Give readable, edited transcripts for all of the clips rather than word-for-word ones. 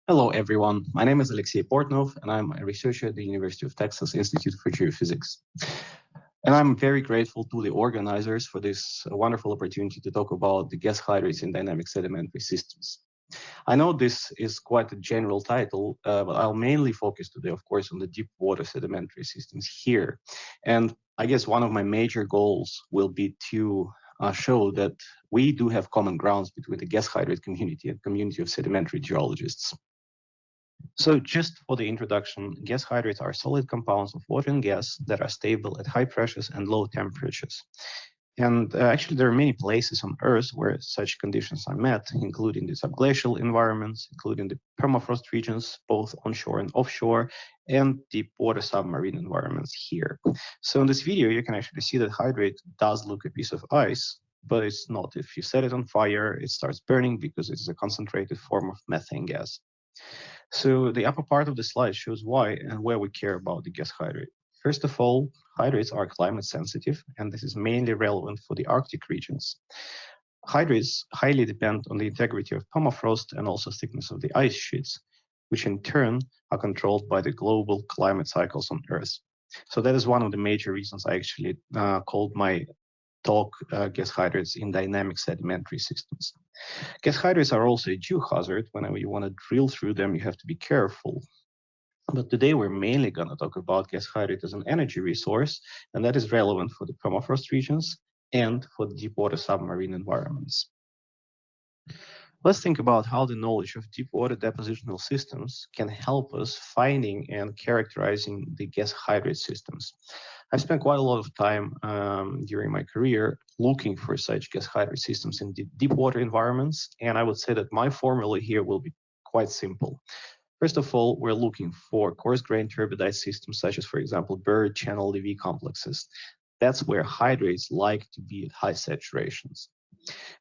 Hello, everyone. My name is Alexey Portnov, and I'm a researcher at the University of Texas Institute for Geophysics. And I'm very grateful to the organizers for this wonderful opportunity to talk about the gas hydrates in dynamic sedimentary systems. I know this is quite a general title, but I'll mainly focus today, of course, on the deep water sedimentary systems here. And I guess one of my major goals will be to show that we do have common grounds between the gas hydrate community and community of sedimentary geologists. So just for the introduction, gas hydrates are solid compounds of water and gas that are stable at high pressures and low temperatures. And actually, there are many places on Earth where such conditions are met, including the subglacial environments, including the permafrost regions, both onshore and offshore, and deep water submarine environments here. So in this video, you can actually see that hydrate does look a piece of ice, but it's not. If you set it on fire, it starts burning because it is a concentrated form of methane gas. So the upper part of the slide shows why and where we care about the gas hydrate. First of all, hydrates are climate sensitive, and this is mainly relevant for the Arctic regions. Hydrates highly depend on the integrity of permafrost and also thickness of the ice sheets, which in turn are controlled by the global climate cycles on Earth. So that is one of the major reasons I actually called my talk gas hydrates in dynamic sedimentary systems. Gas hydrates are also a geohazard. Whenever you want to drill through them, you have to be careful. But today we're mainly going to talk about gas hydrate as an energy resource, and that is relevant for the permafrost regions and for the deep water submarine environments. Let's think about how the knowledge of deep water depositional systems can help us finding and characterizing the gas hydrate systems. I spent quite a lot of time during my career looking for such gas hydrate systems in deep water environments, and I would say that my formula here will be quite simple. First of all, we're looking for coarse-grained turbidite systems, such as, for example, buried channel LV complexes. That's where hydrates like to be at high saturations.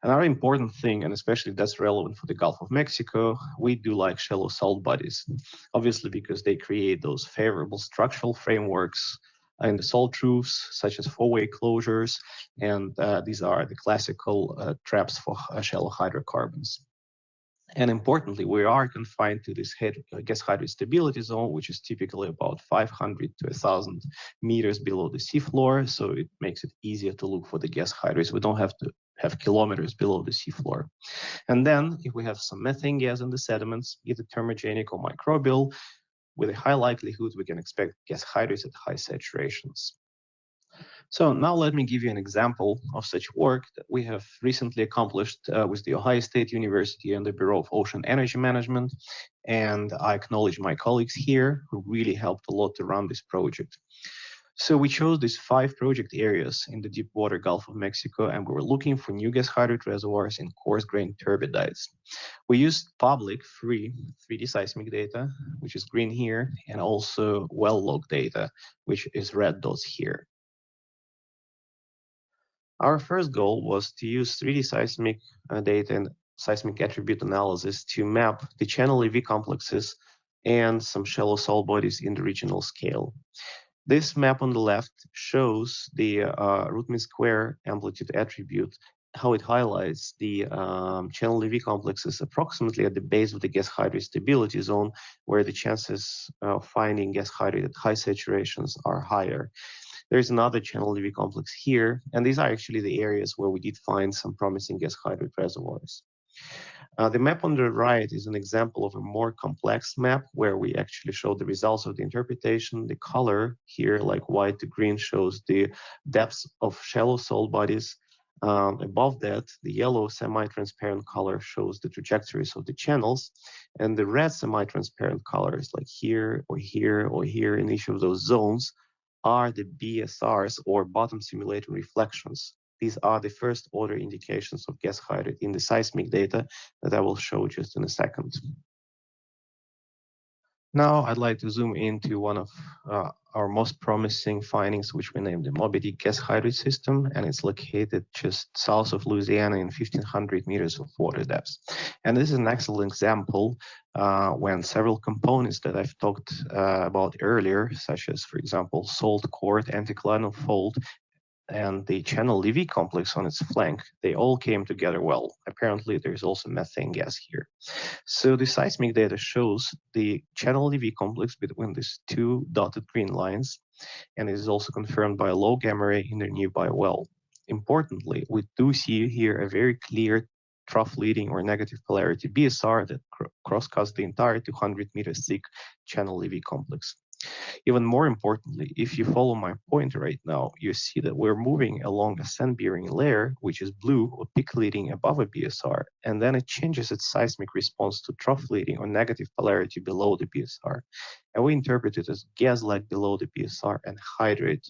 Another important thing, and especially that's relevant for the Gulf of Mexico, we do like shallow salt bodies, obviously because they create those favorable structural frameworks in the salt roofs, such as four-way closures, and these are the classical traps for shallow hydrocarbons. And importantly, we are confined to this gas hydrate stability zone, which is typically about 500 to 1,000 meters below the seafloor. So it makes it easier to look for the gas hydrates. We don't have to have kilometers below the seafloor. And then if we have some methane gas in the sediments, either thermogenic or microbial, with a high likelihood, we can expect gas hydrates at high saturations. So now let me give you an example of such work that we have recently accomplished with the Ohio State University and the Bureau of Ocean Energy Management. And I acknowledge my colleagues here who really helped a lot to run this project. So we chose these 5 project areas in the deep water Gulf of Mexico, and we were looking for new gas hydrate reservoirs in coarse-grained turbidites. We used public, free 3D seismic data, which is green here, and also well log data, which is red dots here. Our first goal was to use 3D seismic data and seismic attribute analysis to map the channel EV complexes and some shallow salt bodies in the regional scale. This map on the left shows the root mean square amplitude attribute, how it highlights the channel EV complexes approximately at the base of the gas hydrate stability zone, where the chances of finding gas hydrate at high saturations are higher. There's another channel EV complex here, and these are actually the areas where we did find some promising gas hydrate reservoirs. The map on the right is an example of a more complex map where we actually show the results of the interpretation. The color here, like white to green, shows the depths of shallow salt bodies. Above that, the yellow semi-transparent color shows the trajectories of the channels, and the red semi-transparent colors, like here or here or here in each of those zones, are the BSRs, or bottom simulated reflections. These are the first order indications of gas hydrate in the seismic data that I will show just in a second. Now I'd like to zoom into one of our most promising findings, which we named the Moby Dick gas hydrate system, and it's located just south of Louisiana in 1,500 meters of water depth. And this is an excellent example when several components that I've talked about earlier, such as, for example, salt core anticlinal fold, and the channel Levy complex on its flank, they all came together well. Apparently, there's also methane gas here. So the seismic data shows the channel Levy complex between these two dotted green lines, and it is also confirmed by a low gamma ray in the nearby well. Importantly, we do see here a very clear trough leading or negative polarity BSR that cross-cuts the entire 200 meters thick channel Levy complex. Even more importantly, if you follow my point right now, you see that we're moving along a sand-bearing layer, which is blue or peak leading above a BSR, and then it changes its seismic response to trough leading or negative polarity below the BSR. And we interpret it as gas lag below the BSR and hydrate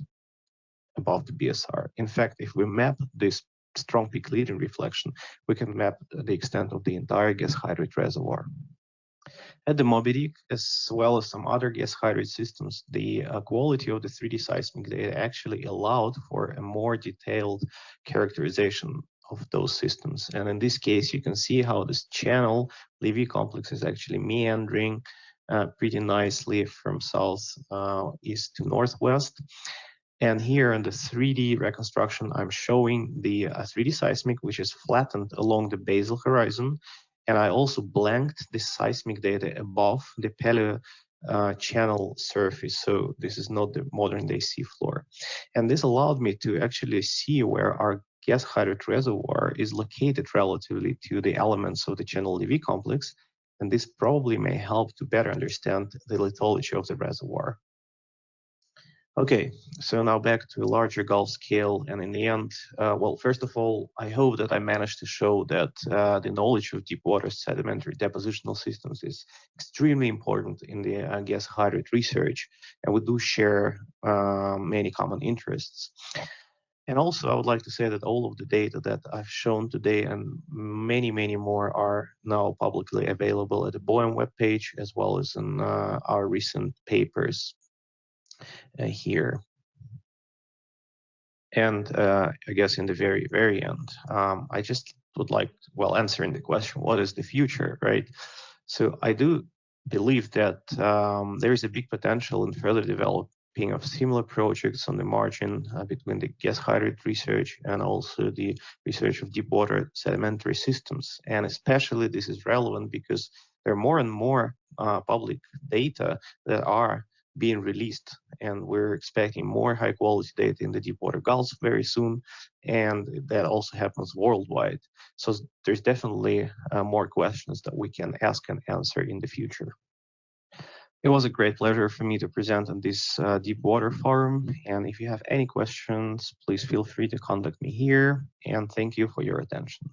above the BSR. In fact, if we map this strong peak leading reflection, we can map the extent of the entire gas hydrate reservoir. At the Moby Dick, as well as some other gas hydrate systems, the quality of the 3D seismic data actually allowed for a more detailed characterization of those systems. And in this case, you can see how this channel Levy complex is actually meandering pretty nicely from south east to northwest. And here in the 3D reconstruction, I'm showing the 3D seismic, which is flattened along the basal horizon. And I also blanked the seismic data above the paleo channel surface. So this is not the modern day seafloor. And this allowed me to actually see where our gas hydrate reservoir is located relatively to the elements of the channel Levy complex. And this probably may help to better understand the lithology of the reservoir. Okay, so now back to a larger Gulf scale, and in the end, well, first of all, I hope that I managed to show that the knowledge of deepwater sedimentary depositional systems is extremely important in the gas hydrate research, and we do share many common interests. And also, I would like to say that all of the data that I've shown today and many, many more are now publicly available at the BOEM webpage, as well as in our recent papers here. And I guess in the very, very end, I just would like, well, answering the question, what is the future, right? So I do believe that there is a big potential in further developing of similar projects on the margin between the gas hydrate research and also the research of deepwater sedimentary systems. And especially this is relevant because there are more and more public data that are being released, and we're expecting more high quality data in the Deepwater Gulf very soon, and that also happens worldwide. So there's definitely more questions that we can ask and answer in the future. It was a great pleasure for me to present on this Deepwater Forum, and if you have any questions, please feel free to contact me here, and thank you for your attention.